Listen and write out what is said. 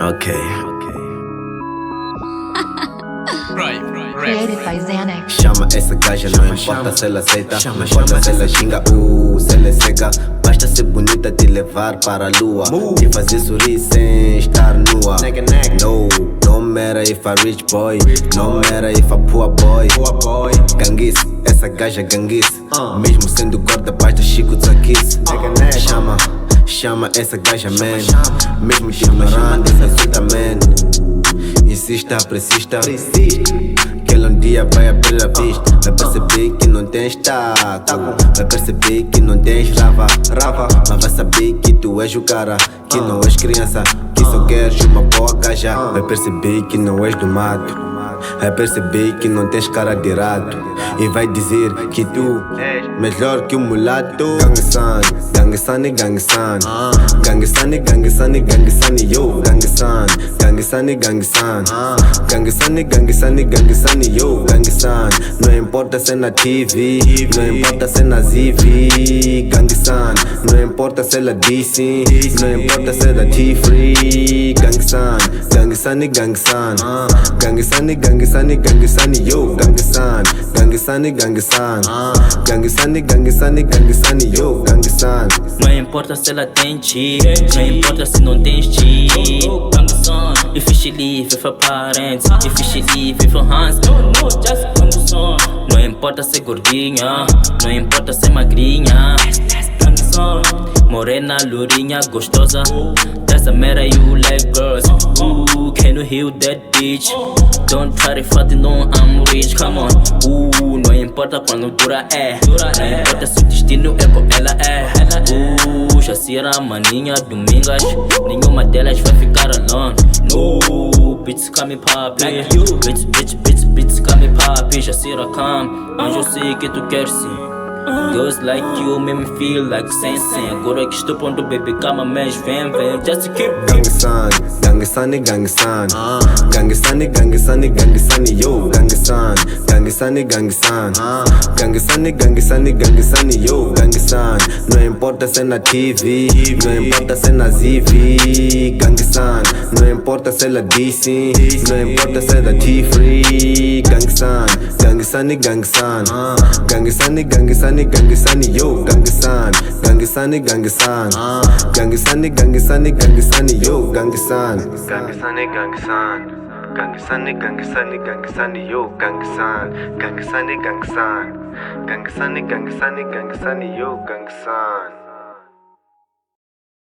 Ok. Created by Xanax. Chama essa gaja, não importa se ela aceita. Não importa se ela xinga, se ela é seca. Basta ser bonita, te levar para a lua. Te fazer sorrir sem estar nua. No matter if a rich boy, no matter if a poor boy. Ganguice, essa gaja ganguice. Mesmo sendo gorda, basta Chico Tsakice. Chama essa gaja, man. Mesmo te ignorando, aceita, man. Insista, persista, que ela um dia vai abrir a vista. Vai perceber que não tens taco, vai perceber que não tens rava. Mas vai saber que tu és o cara, que não és criança, que só queres uma boa gaja. Vai perceber que não és do mato, vai perceber que não tens cara de rato. E vai dizer que tu és melhor que o mulato. Gang-san, gang-san, gang-san. Gang-san, gang-san, gang-san, yo. Gang-san, gang-san, gang-san. Gang-san, gang-san, gang-san, yo. Gang-san, não importa se é na TV, não importa se é na ZV. Gang-san, não importa se ela disse, não importa se é da T-Free. Gang-san, gang-san, gang-san. Gang-san, gang-san, gang-san, yo. Gang-san, gang-san, gang-san. Gang-san, gang-san, gang-san, yo. Gang-san. Não importa se ela tem chi, não importa se não tens chi. Gang-san, if she leave with her parents, if she leave with her hands, no, just gang-san. Não importa se é gordinha, não importa se é magrinha. Gang-san, morena, lourinha, gostosa. That's the matter, you like girls. Ooh, can you heal that bitch? Don't try to fight, no, I'm rich, come on. Não importa quando dura é. Não importa se o destino é como ela é. Jacira, maninha, domingas. Nenhuma delas vai ficar alone. No, bitch, come papi. Bitch, come papi. Jacira, come. Mas eu sei que tu queres sim. Girls like you make me feel like sensei. Agora que estou pronto, baby, calma, mas vem, just keep Gang-san, gang-san, gang-san. Gang-san, gang-san, gang-san, yo. Gang-san, gang-san, gang-san. Gang-san, gang-san, gang-san, yo. Gang-san, não importa se é na TV, não importa se é na ZV. Gang-san, não importa se ela disse, não importa se é da T-Free. Gang-san, gang-san, gang-san. Gang-san, gang-san, gang-san, yo. Gang-san, gang-san, gang-san. Gang-san, gang-san, gang-san, yo. Gang-san, gang-san, gang-san. Gang-san, gang-san, gang-san, yo. Gang-san, gang-san, gang-san. Gang-san, gang-san, gang-san, yo. Gang-san.